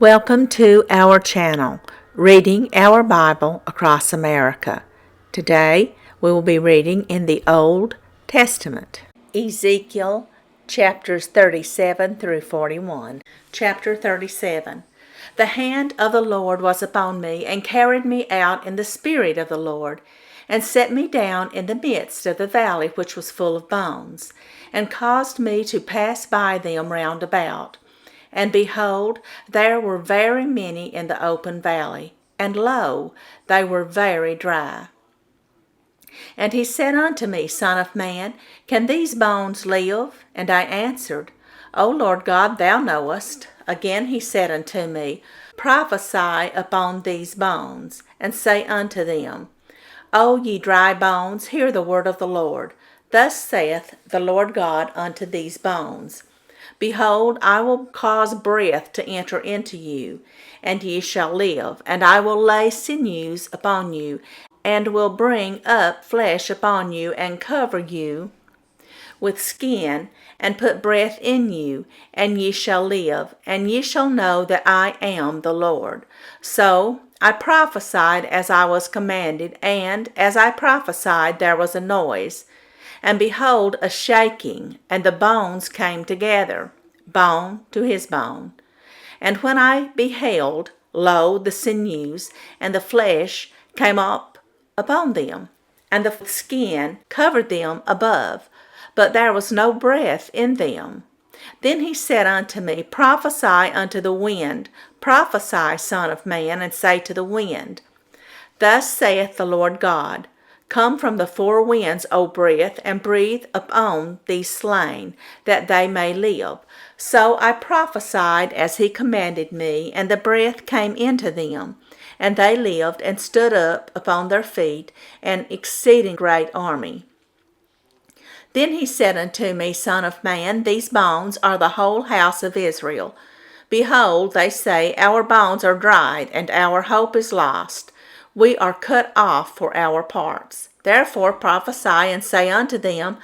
Welcome to our channel, Reading Our Bible Across America. Today we will be reading in the Old Testament. Ezekiel chapters 37 through 41. Chapter 37. The hand of the Lord was upon me, and carried me out in the spirit of the Lord, and set me down in the midst of the valley which was full of bones, and caused me to pass by them round about. And behold, there were very many in the open valley, and lo, they were very dry. And he said unto me, Son of man, can these bones live? And I answered, O Lord God, thou knowest. Again he said unto me, Prophesy upon these bones, and say unto them, O ye dry bones, hear the word of the Lord. Thus saith the Lord God unto these bones, Behold, I will cause breath to enter into you, and ye shall live, and I will lay sinews upon you, and will bring up flesh upon you, and cover you with skin, and put breath in you, and ye shall live, and ye shall know that I am the Lord. So I prophesied as I was commanded, and as I prophesied there was a noise. And behold, a shaking, and the bones came together, bone to his bone. And when I beheld, lo, the sinews and the flesh came up upon them, and the skin covered them above, but there was no breath in them. Then he said unto me, Prophesy unto the wind, prophesy, Son of man, and say to the wind, Thus saith the Lord God, Come from the four winds, O breath, and breathe upon these slain, that they may live. So I prophesied as he commanded me, and the breath came into them, and they lived, and stood up upon their feet, an exceeding great army. Then he said unto me, Son of man, these bones are the whole house of Israel. Behold, they say, Our bones are dried, and our hope is lost. We are cut off for our parts. Therefore prophesy, and say unto them,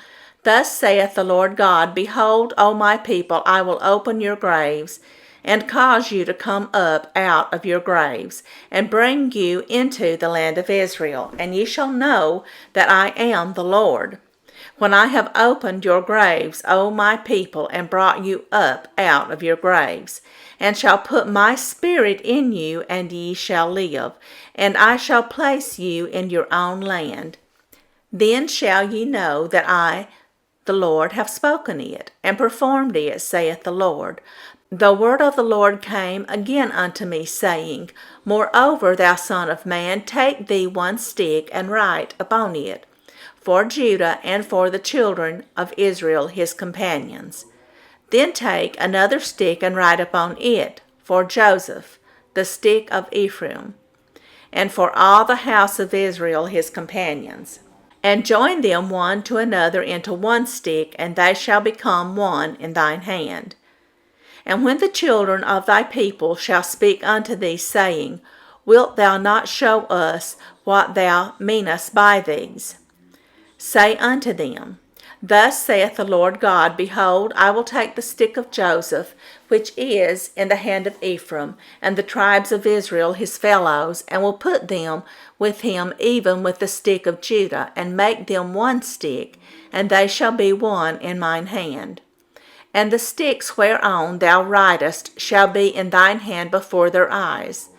Thus saith the Lord God, Behold, O my people, I will open your graves, and cause you to come up out of your graves, and bring you into the land of Israel, and ye shall know that I am the Lord. When I have opened your graves, O my people, and brought you up out of your graves, and shall put my spirit in you, and ye shall live, and I shall place you in your own land. Then shall ye know that I, the Lord, have spoken it, and performed it, saith the Lord. The word of the Lord came again unto me, saying, Moreover, thou son of man, take thee one stick, and write upon it, for Judah and for the children of Israel his companions. Then take another stick, and write upon it, for Joseph, the stick of Ephraim, and for all the house of Israel his companions. And join them one to another into one stick, and they shall become one in thine hand. And when the children of thy people shall speak unto thee, saying, Wilt thou not show us what thou meanest by these? Say unto them, Thus saith the Lord God, Behold, I will take the stick of Joseph, which is in the hand of Ephraim, and the tribes of Israel his fellows, and will put them with him even with the stick of Judah, and make them one stick, and they shall be one in mine hand. And the sticks whereon thou writest shall be in thine hand before their eyes.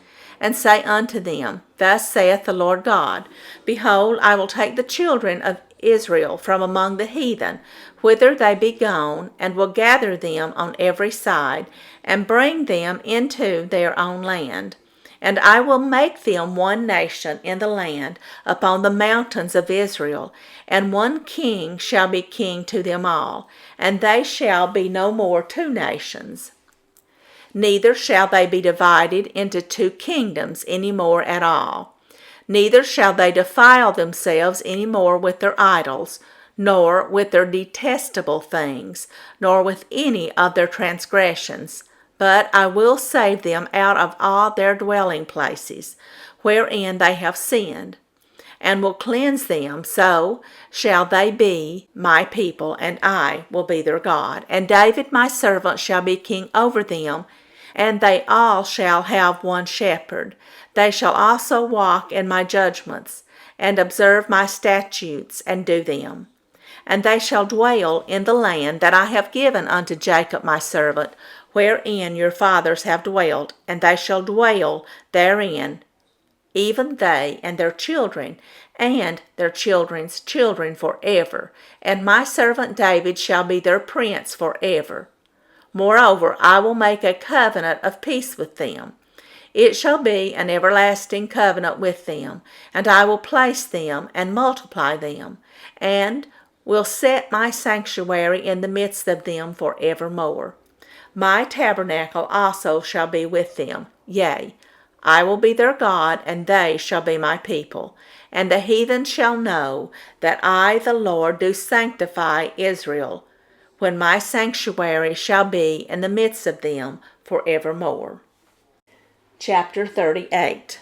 And say unto them, Thus saith the Lord God, Behold, I will take the children of Israel from among the heathen, whither they be gone, and will gather them on every side, and bring them into their own land. And I will make them one nation in the land upon the mountains of Israel, and one king shall be king to them all, and they shall be no more two nations. Neither shall they be divided into two kingdoms any more at all. Neither shall they defile themselves any more with their idols, nor with their detestable things, nor with any of their transgressions. But I will save them out of all their dwelling places, wherein they have sinned, and will cleanse them. So shall they be my people, and I will be their God. And David my servant shall be king over them, and they all shall have one shepherd. They shall also walk in my judgments, and observe my statutes, and do them. And they shall dwell in the land that I have given unto Jacob my servant, wherein your fathers have dwelt, and they shall dwell therein, even they and their children, and their children's children forever. And my servant David shall be their prince forever. Moreover, I will make a covenant of peace with them. It shall be an everlasting covenant with them, and I will place them and multiply them, and will set my sanctuary in the midst of them forevermore. My tabernacle also shall be with them, yea, I will be their God, and they shall be my people. And the heathen shall know that I, the Lord, do sanctify Israel, when my sanctuary shall be in the midst of them forevermore. Chapter 38.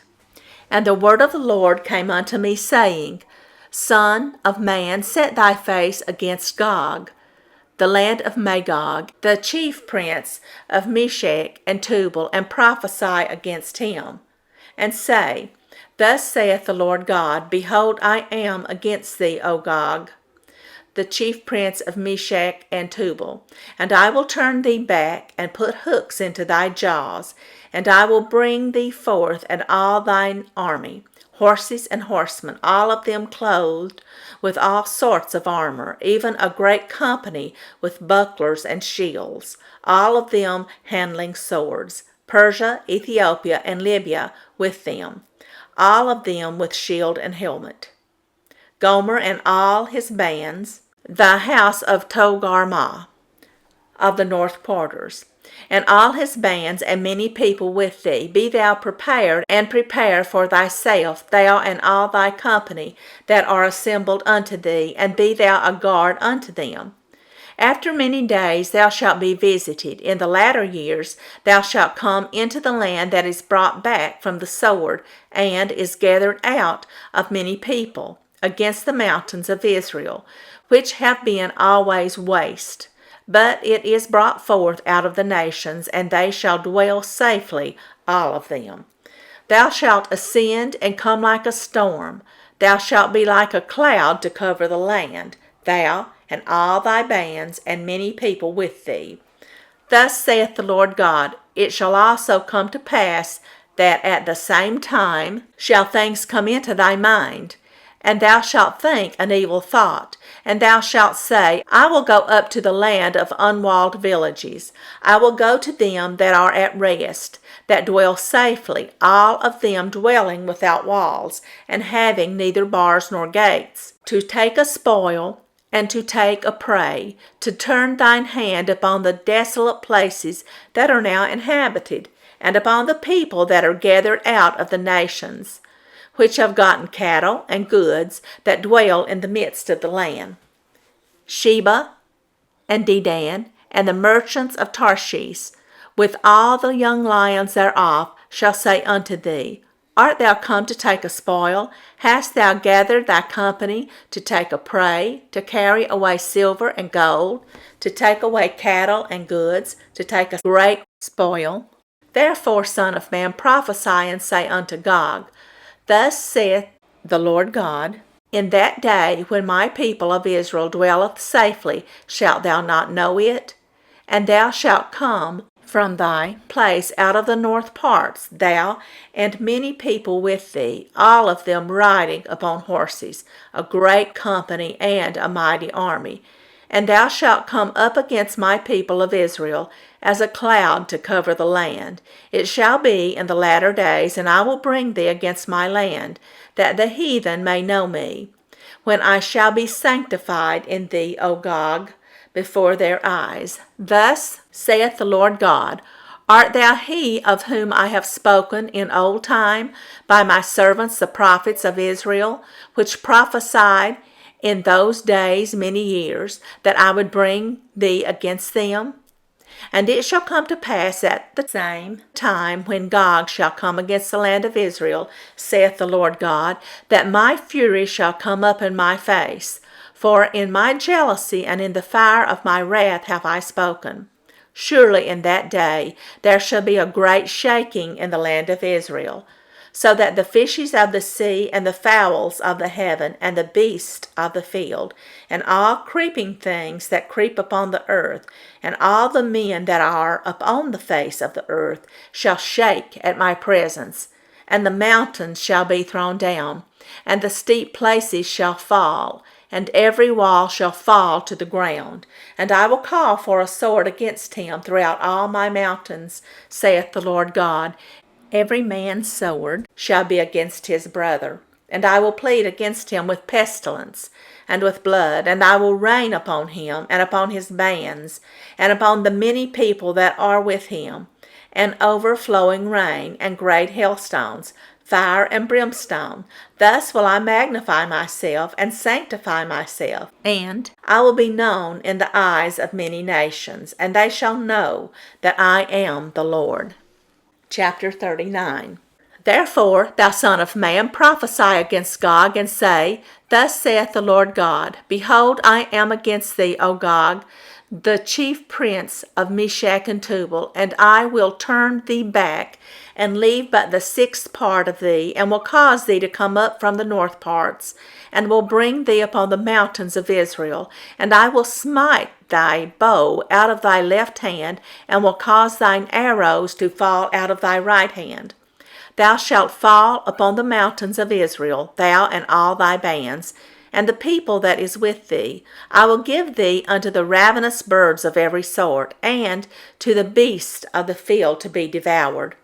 And the word of the Lord came unto me, saying, Son of man, set thy face against Gog, the land of Magog, the chief prince of Meshech and Tubal, and prophesy against him, and say, Thus saith the Lord God, Behold, I am against thee, O Gog, the chief prince of Meshech and Tubal, and I will turn thee back, and put hooks into thy jaws, and I will bring thee forth and all thine army, horses and horsemen, all of them clothed with all sorts of armor, even a great company with bucklers and shields, all of them handling swords, Persia, Ethiopia, and Libya with them, all of them with shield and helmet. Gomer and all his bands, the house of Togarmah, of the north quarters, and all his bands, and many people with thee. Be thou prepared, and prepare for thyself, thou and all thy company that are assembled unto thee, and be thou a guard unto them. After many days thou shalt be visited. In the latter years thou shalt come into the land that is brought back from the sword, and is gathered out of many people, against the mountains of Israel, which have been always waste. But it is brought forth out of the nations, and they shall dwell safely, all of them. Thou shalt ascend and come like a storm. Thou shalt be like a cloud to cover the land, thou and all thy bands, and many people with thee. Thus saith the Lord God, It shall also come to pass that at the same time shall things come into thy mind, and thou shalt think an evil thought, and thou shalt say, I will go up to the land of unwalled villages. I will go to them that are at rest, that dwell safely, all of them dwelling without walls, and having neither bars nor gates, to take a spoil, and to take a prey, to turn thine hand upon the desolate places that are now inhabited, and upon the people that are gathered out of the nations, which have gotten cattle and goods, that dwell in the midst of the land. Sheba and Dedan, and the merchants of Tarshish, with all the young lions thereof, shall say unto thee, Art thou come to take a spoil? Hast thou gathered thy company to take a prey, to carry away silver and gold, to take away cattle and goods, to take a great spoil? Therefore, son of man, prophesy and say unto Gog, Thus saith the Lord God, In that day when my people of Israel dwelleth safely, shalt thou not know it? And thou shalt come from thy place out of the north parts, thou and many people with thee, all of them riding upon horses, a great company and a mighty army. And thou shalt come up against my people of Israel as a cloud to cover the land. It shall be in the latter days, and I will bring thee against my land, that the heathen may know me, when I shall be sanctified in thee, O Gog, before their eyes. Thus saith the Lord God, Art thou he of whom I have spoken in old time by my servants the prophets of Israel, which prophesied in those days many years, that I would bring thee against them? And it shall come to pass at the same time, when Gog shall come against the land of Israel, saith the Lord God, that my fury shall come up in my face. For in my jealousy and in the fire of my wrath have I spoken. Surely in that day there shall be a great shaking in the land of Israel, so that the fishes of the sea and the fowls of the heaven and the beasts of the field and all creeping things that creep upon the earth and all the men that are upon the face of the earth shall shake at my presence, and the mountains shall be thrown down, and the steep places shall fall, and every wall shall fall to the ground. And I will call for a sword against him throughout all my mountains, saith the Lord God. Every man's sword shall be against his brother. And I will plead against him with pestilence and with blood, and I will rain upon him and upon his bands, and upon the many people that are with him, and overflowing rain and great hailstones, fire and brimstone. Thus will I magnify myself and sanctify myself, and I will be known in the eyes of many nations, and they shall know that I am the Lord. Chapter 39. Therefore, thou son of man, prophesy against Gog, and say, Thus saith the Lord God, Behold, I am against thee, O Gog, the chief prince of Meshech and Tubal, and I will turn thee back, and leave but the sixth part of thee, and will cause thee to come up from the north parts, and will bring thee upon the mountains of Israel, and I will smite thy bow out of thy left hand, and will cause thine arrows to fall out of thy right hand. Thou shalt fall upon the mountains of Israel, thou and all thy bands, and the people that is with thee. I will give thee unto the ravenous birds of every sort, and to the beasts of the field to be devoured.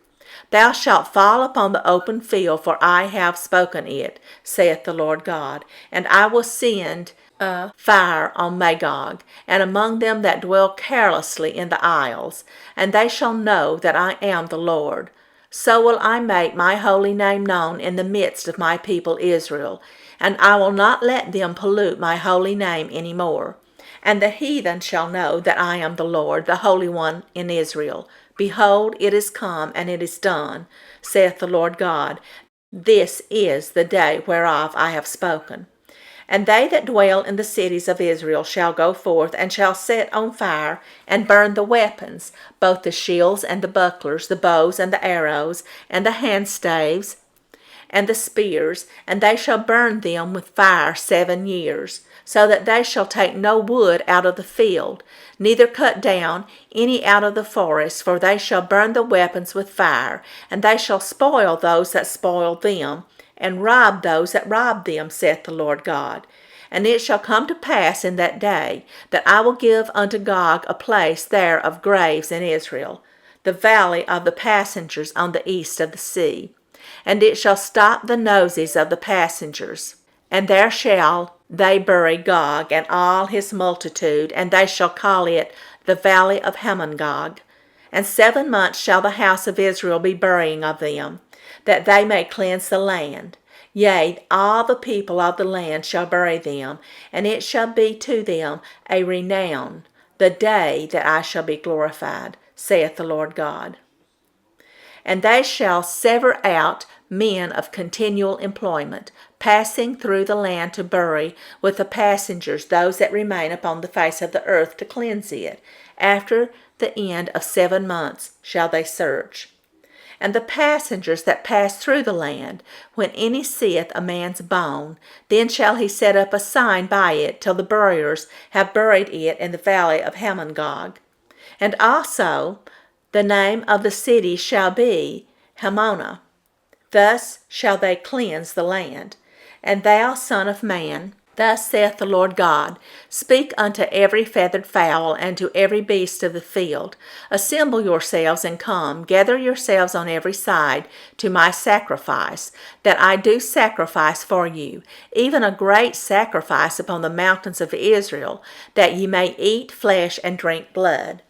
Thou shalt fall upon the open field, for I have spoken it, saith the Lord God. And I will send a fire on Magog, and among them that dwell carelessly in the isles, and they shall know that I am the Lord. So will I make my holy name known in the midst of my people Israel, and I will not let them pollute my holy name any more. And the heathen shall know that I am the Lord, the Holy One in Israel. Behold, it is come, and it is done, saith the Lord God. This is the day whereof I have spoken. And they that dwell in the cities of Israel shall go forth, and shall set on fire, and burn the weapons, both the shields and the bucklers, the bows and the arrows, and the handstaves, and the spears, and they shall burn them with fire 7 years, so that they shall take no wood out of the field, neither cut down any out of the forest, for they shall burn the weapons with fire, and they shall spoil those that spoil them, and rob those that rob them, saith the Lord God. And it shall come to pass in that day that I will give unto Gog a place there of graves in Israel, the valley of the passengers on the east of the sea. And it shall stop the noses of the passengers. And there shall they bury Gog and all his multitude, and they shall call it the valley of Hamongog. And 7 months shall the house of Israel be burying of them, that they may cleanse the land. Yea, all the people of the land shall bury them, and it shall be to them a renown, the day that I shall be glorified, saith the Lord God. And they shall sever out men of continual employment, passing through the land to bury with the passengers those that remain upon the face of the earth to cleanse it. After the end of 7 months shall they search. And the passengers that pass through the land, when any seeth a man's bone, then shall he set up a sign by it till the buriers have buried it in the valley of Hamongog. And also the name of the city shall be Hamona. Thus shall they cleanse the land. And thou, son of man, thus saith the Lord God, Speak unto every feathered fowl and to every beast of the field, Assemble yourselves and come, gather yourselves on every side to my sacrifice, that I do sacrifice for you, even a great sacrifice upon the mountains of Israel, that ye may eat flesh and drink blood.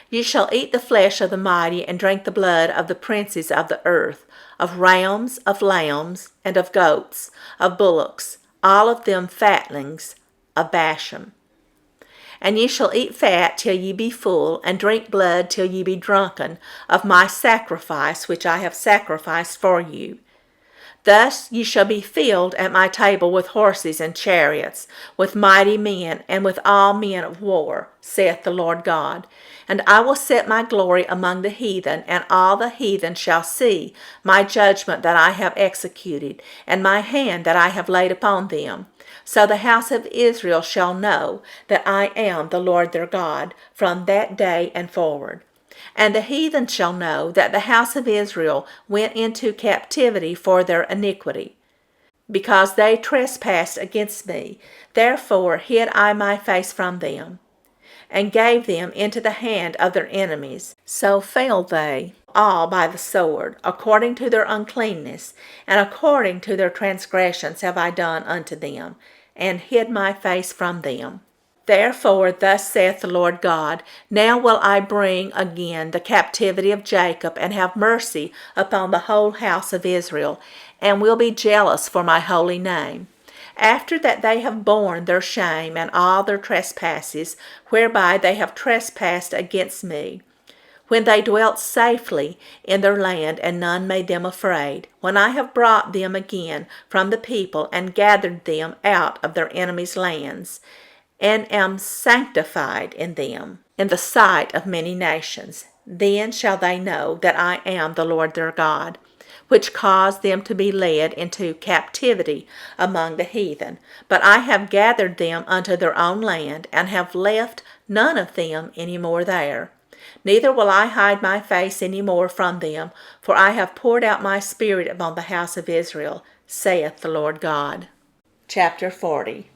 Ye shall eat the flesh of the mighty, and drink the blood of the princes of the earth, of rams, of lambs, and of goats, of bullocks, all of them fatlings of Bashan. And ye shall eat fat till ye be full, and drink blood till ye be drunken of my sacrifice which I have sacrificed for you. Thus ye shall be filled at my table with horses and chariots, with mighty men, and with all men of war, saith the Lord God. And I will set my glory among the heathen, and all the heathen shall see my judgment that I have executed, and my hand that I have laid upon them. So the house of Israel shall know that I am the Lord their God from that day and forward. And the heathen shall know that the house of Israel went into captivity for their iniquity, because they trespassed against me. Therefore hid I my face from them, and gave them into the hand of their enemies. So fell they all by the sword, according to their uncleanness, and according to their transgressions have I done unto them, and hid my face from them. Therefore thus saith the Lord God, now will I bring again the captivity of Jacob, and have mercy upon the whole house of Israel, and will be jealous for my holy name. After that they have borne their shame and all their trespasses, whereby they have trespassed against me, when they dwelt safely in their land, and none made them afraid, when I have brought them again from the people, and gathered them out of their enemies' lands, and am sanctified in them in the sight of many nations. Then shall they know that I am the Lord their God, which caused them to be led into captivity among the heathen. But I have gathered them unto their own land, and have left none of them any more there. Neither will I hide my face any more from them, for I have poured out my spirit upon the house of Israel, saith the Lord God. Chapter 40.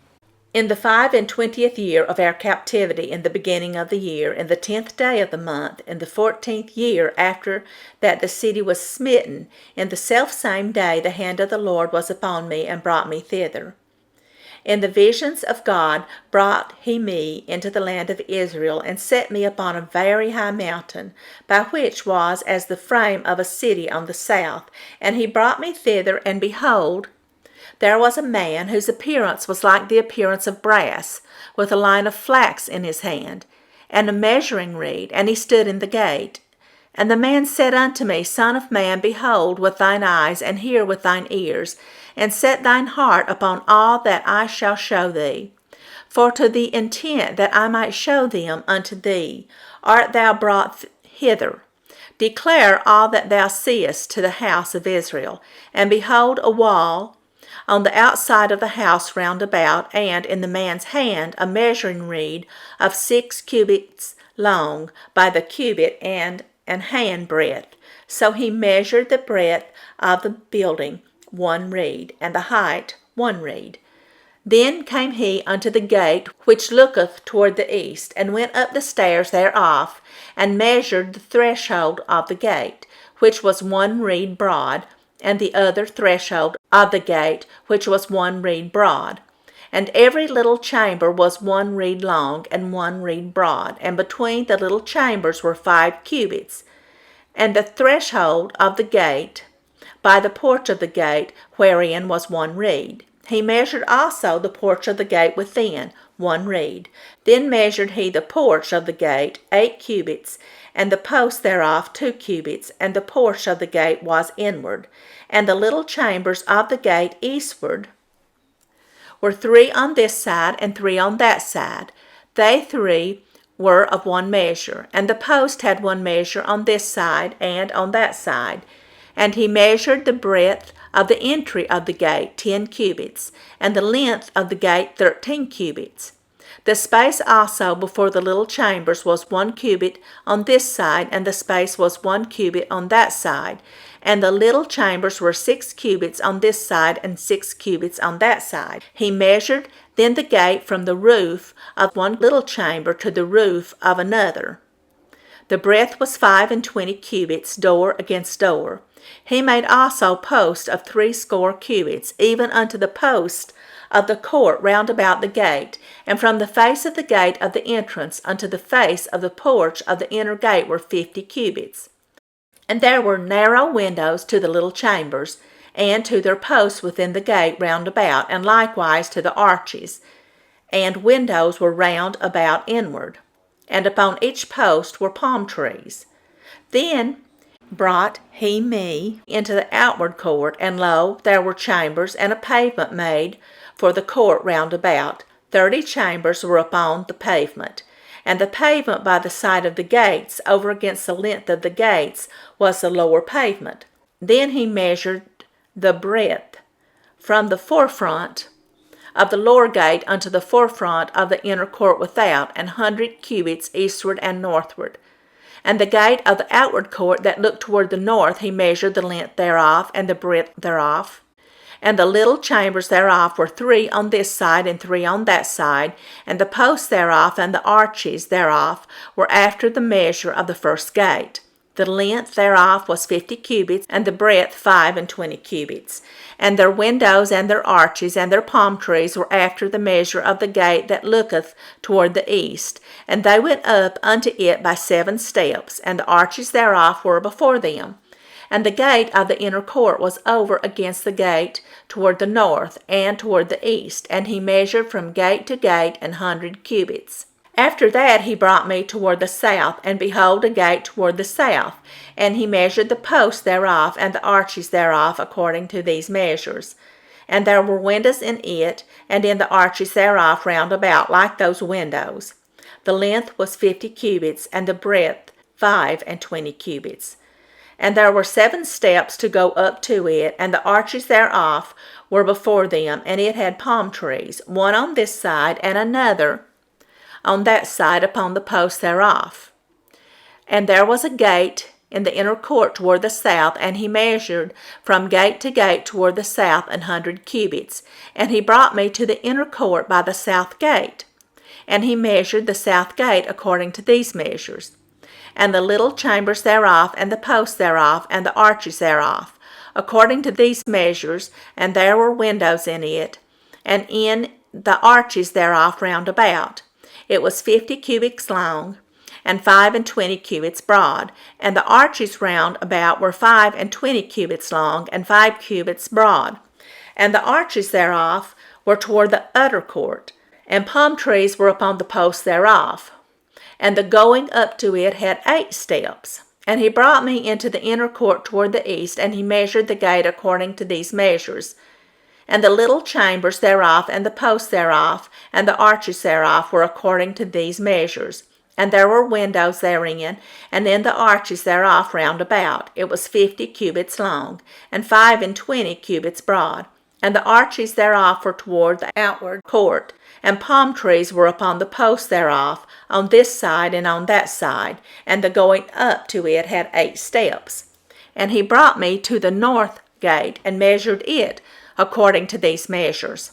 In the 25th year of our captivity, in the beginning of the year, in the 10th day of the month, in the 14th year after that the city was smitten, in the selfsame day the hand of the Lord was upon me, and brought me thither. In the visions of God brought he me into the land of Israel, and set me upon a very high mountain, by which was as the frame of a city on the south. And he brought me thither, and behold, there was a man whose appearance was like the appearance of brass, with a line of flax in his hand, and a measuring reed, and he stood in the gate. And the man said unto me, Son of man, behold with thine eyes, and hear with thine ears, and set thine heart upon all that I shall show thee. For to the intent that I might show them unto thee art thou brought hither. Declare all that thou seest to the house of Israel. And behold, a wall on the outside of the house round about, and in the man's hand a measuring reed of 6 cubits long by the cubit and an hand breadth. So he measured the breadth of the building 1 reed, and the height 1 reed. Then came he unto the gate which looketh toward the east, and went up the stairs thereof, and measured the threshold of the gate, which was 1 reed broad, and the other threshold of the gate, which was 1 reed broad. And every little chamber was 1 reed long, and 1 reed broad, and between the little chambers were 5 cubits. And the threshold of the gate by the porch of the gate, wherein was 1 reed. He measured also the porch of the gate within, 1 reed. Then measured he the porch of the gate 8 cubits, and the post thereof 2 cubits, and the porch of the gate was inward. And the little chambers of the gate eastward were 3 on this side, and 3 on that side. They 3 were of 1 measure, and the post had 1 measure on this side and on that side. And he measured the breadth of the entry of the gate 10 cubits, and the length of the gate 13 cubits. The space also before the little chambers was 1 cubit on this side, and the space was 1 cubit on that side. And the little chambers were 6 cubits on this side, and 6 cubits on that side. He measured then the gate from the roof of 1 little chamber to the roof of another. The breadth was 25 cubits, door against door. He made also posts of 60 cubits, even unto the post of the court round about the gate, and from the face of the gate of the entrance unto the face of the porch of the inner gate were 50 cubits. And there were narrow windows to the little chambers, and to their posts within the gate round about, and likewise to the arches. And windows were round about inward, and upon each post were palm trees. Then brought he me into the outward court, and lo, there were chambers, and a pavement made for the court round about. 30 chambers were upon the pavement. And the pavement by the side of the gates, over against the length of the gates, was the lower pavement. Then he measured the breadth from the forefront of the lower gate unto the forefront of the inner court without, 100 cubits eastward and northward. And the gate of the outward court that looked toward the north, he measured the length thereof, and the breadth thereof. And the little chambers thereof were 3 on this side, and 3 on that side, and the posts thereof and the arches thereof were after the measure of the first gate. The length thereof was 50 cubits, and the breadth 25 cubits. And their windows and their arches and their palm trees were after the measure of the gate that looketh toward the east. And they went up unto it by 7 steps, and the arches thereof were before them. And the gate of the inner court was over against the gate toward the north and toward the east, and he measured from gate to gate 100 cubits. After that he brought me toward the south, and behold, a gate toward the south. And he measured the posts thereof and the arches thereof according to these measures. And there were windows in it, and in the arches thereof round about, like those windows. The length was 50 cubits, and the breadth 25 cubits. And there were 7 steps to go up to it, and the arches thereof were before them, and it had palm trees, one on this side, and another on that side upon the post thereof. And there was a gate in the inner court toward the south, and he measured from gate to gate toward the south 100 cubits. And he brought me to the inner court by the south gate. And he measured the south gate according to these measures. And the little chambers thereof, and the posts thereof, and the arches thereof, according to these measures, and there were windows in it, and in the arches thereof round about. It was 50 cubits long, and 25 cubits broad, and the arches round about were 25 cubits long, and 5 cubits broad. And the arches thereof were toward the utter court, and palm trees were upon the posts thereof. And the going up to it had 8 steps. And he brought me into the inner court toward the east, and he measured the gate according to these measures. And the little chambers thereof, and the posts thereof, and the arches thereof were according to these measures. And there were windows therein, and in the arches thereof round about. It was 50 cubits long, and 25 cubits broad. And the arches thereof were toward the outward court, and palm trees were upon the posts thereof, on this side and on that side, and the going up to it had 8 steps. And he brought me to the north gate, and measured it according to these measures.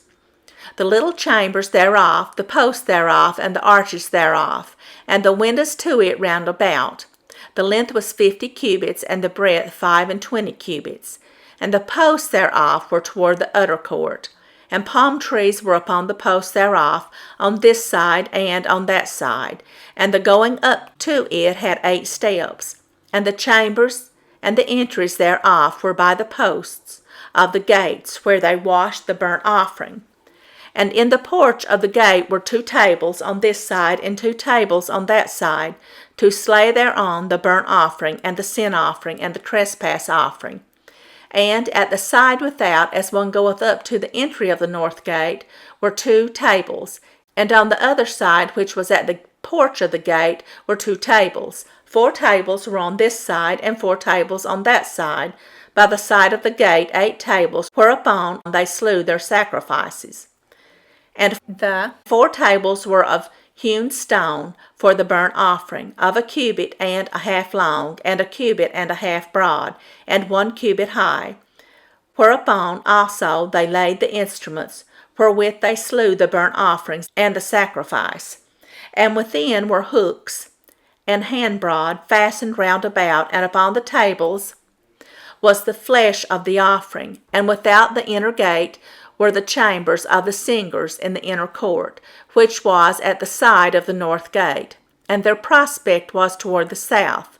The little chambers thereof, the posts thereof, and the arches thereof, and the windows to it round about. The length was 50 cubits, and the breadth 25 cubits. And the posts thereof were toward the utter court. And palm trees were upon the posts thereof, on this side and on that side. And the going up to it had 8 steps. And the chambers and the entries thereof were by the posts of the gates, where they washed the burnt offering. And in the porch of the gate were 2 tables on this side, and 2 tables on that side, to slay thereon the burnt offering, and the sin offering, and the trespass offering. And at the side without, as one goeth up to the entry of the north gate, were 2 tables. And on the other side, which was at the porch of the gate, were 2 tables. 4 tables were on this side, and 4 tables on that side. By the side of the gate 8 tables, whereupon they slew their sacrifices. And the 4 tables were of hewn stone for the burnt offering, of 1 cubit and a half long, and 1 cubit and a half broad, and 1 cubit high. Whereupon also they laid the instruments, wherewith they slew the burnt offerings and the sacrifice. And within were hooks and handbroad fastened round about, and upon the tables was the flesh of the offering. And without the inner gate were the chambers of the singers in the inner court, which was at the side of the north gate. And their prospect was toward the south,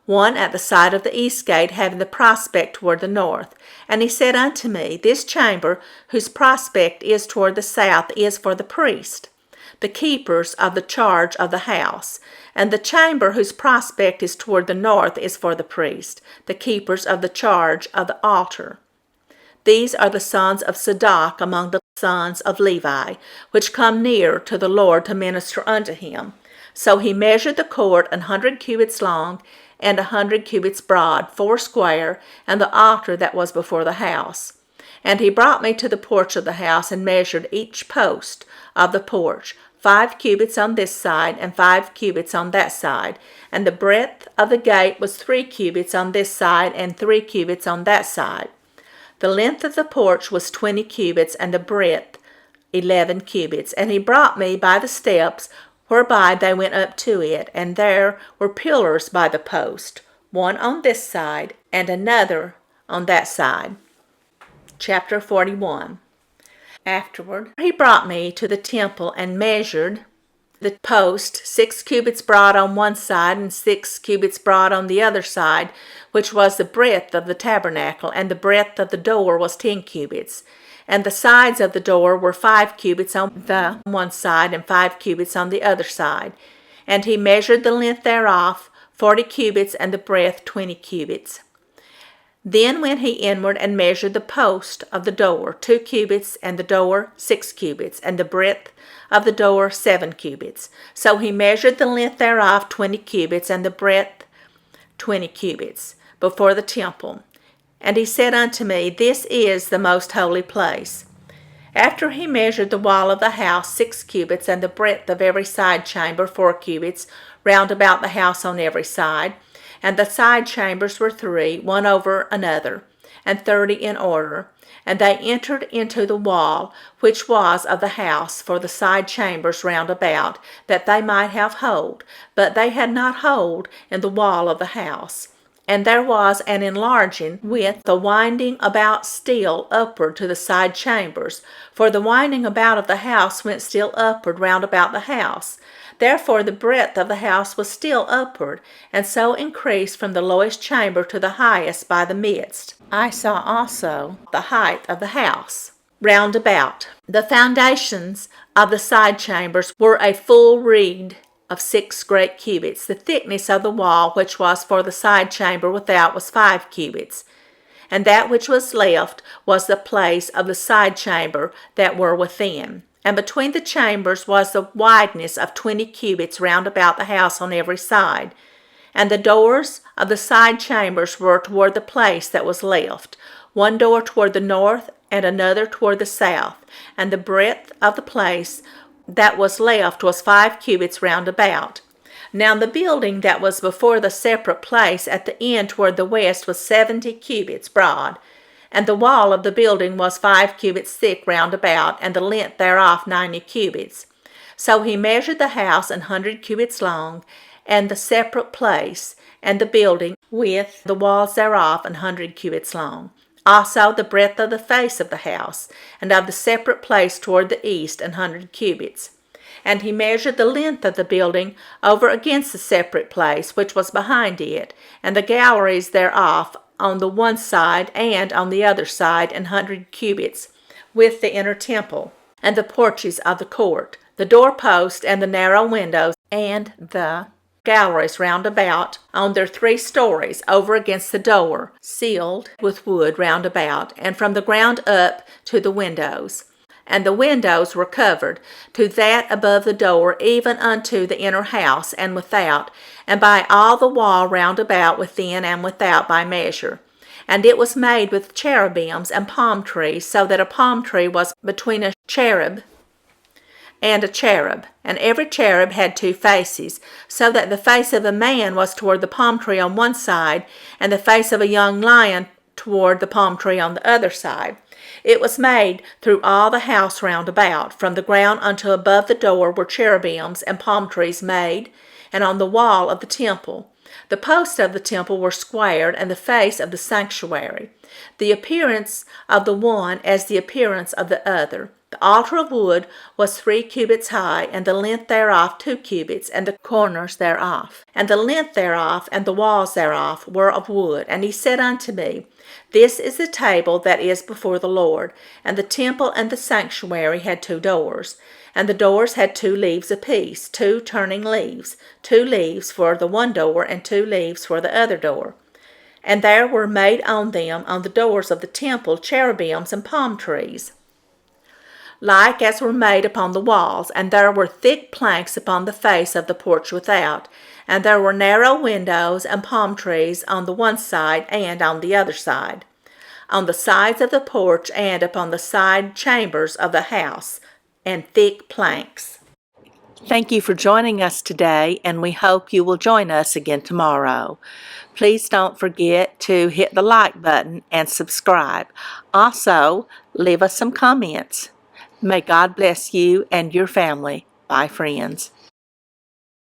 one at the side of the east gate, having the prospect toward the north. And he said unto me, This chamber, whose prospect is toward the south, is for the priest. the keepers of the charge of the house. And the chamber whose prospect is toward the north is for the priest, the keepers of the charge of the altar. These are the sons of Zadok among the sons of Levi, which come near to the Lord to minister unto him. So he measured the court 100 cubits long, and 100 cubits broad, foursquare, and the altar that was before the house. And he brought me to the porch of the house, and measured each post of the porch, 5 cubits on this side, and 5 cubits on that side. And the breadth of the gate was 3 cubits on this side, and 3 cubits on that side. The length of the porch was 20 cubits, and the breadth 11 cubits. And he brought me by the steps whereby they went up to it, and there were pillars by the post, one on this side, and another on that side. Chapter 41. Afterward he brought me to the temple, and measured the post 6 cubits broad on one side, and 6 cubits broad on the other side, which was the breadth of the tabernacle, and the breadth of the door was 10 cubits. And the sides of the door were 5 cubits on the one side, and 5 cubits on the other side. And he measured the length thereof 40 cubits, and the breadth 20 cubits. Then went he inward, and measured the post of the door 2 cubits, and the door 6 cubits, and the breadth of the door 7 cubits. So he measured the length thereof 20 cubits, and the breadth 20 cubits, before the temple. And he said unto me, This is the most holy place. After he measured the wall of the house 6 cubits, and the breadth of every side chamber 4 cubits, round about the house on every side. And the side chambers were 3, one over another, and 30 in order. And they entered into the wall which was of the house for the side chambers round about, that they might have hold, but they had not hold in the wall of the house. And there was an enlarging with the winding about still upward to the side chambers, for the winding about of the house went still upward round about the house. Therefore the breadth of the house was still upward, and so increased from the lowest chamber to the highest by the midst. I saw also the height of the house round about. The foundations of the side chambers were a full reed of 6 great cubits. The thickness of the wall which was for the side chamber without was 5 cubits. And that which was left was the place of the side chamber that were within. And between the chambers was the wideness of 20 cubits round about the house on every side. And the doors of the side chambers were toward the place that was left, one door toward the north, and another toward the south. And the breadth of the place that was left was 5 cubits round about. Now the building that was before the separate place at the end toward the west was 70 cubits broad. And the wall of the building was 5 cubits thick round about, and the length thereof 90 cubits. So he measured the house 100 cubits long, and the separate place, and the building with the walls thereof 100 cubits long. Also the breadth of the face of the house, and of the separate place toward the east 100 cubits. And he measured the length of the building over against the separate place which was behind it, and the galleries thereof on the one side and on the other side 100 cubits, with the inner temple, and the porches of the court, the doorpost, and the narrow windows, and the galleries round about on their 3 stories over against the door, sealed with wood round about, and from the ground up to the windows. And the windows were covered to that above the door, even unto the inner house and without, and by all the wall round about within and without by measure. And it was made with cherubims and palm trees, so that a palm tree was between a cherub and a cherub. And every cherub had 2 faces, so that the face of a man was toward the palm tree on one side, and the face of a young lion toward the palm tree on the other side. It was made through all the house round about. From the ground unto above the door were cherubims and palm trees made, and on the wall of the temple. The posts of the temple were squared, and the face of the sanctuary, the appearance of the one as the appearance of the other. The altar of wood was 3 cubits high, and the length thereof 2 cubits, and the corners thereof. And the length thereof and the walls thereof were of wood. And he said unto me, This is the table that is before the Lord. And the temple and the sanctuary had 2 doors. And the doors had 2 leaves apiece, 2 turning leaves, 2 leaves for the one door, and 2 leaves for the other door. And there were made on them, on the doors of the temple, cherubims and palm trees, like as were made upon the walls, and there were thick planks upon the face of the porch without, and there were narrow windows and palm trees on the one side and on the other side, on the sides of the porch and upon the side chambers of the house, and thick planks. Thank you for joining us today, and we hope you will join us again tomorrow. Please don't forget to hit the like button and subscribe. Also, leave us some comments. May God bless you and your family. Bye, friends.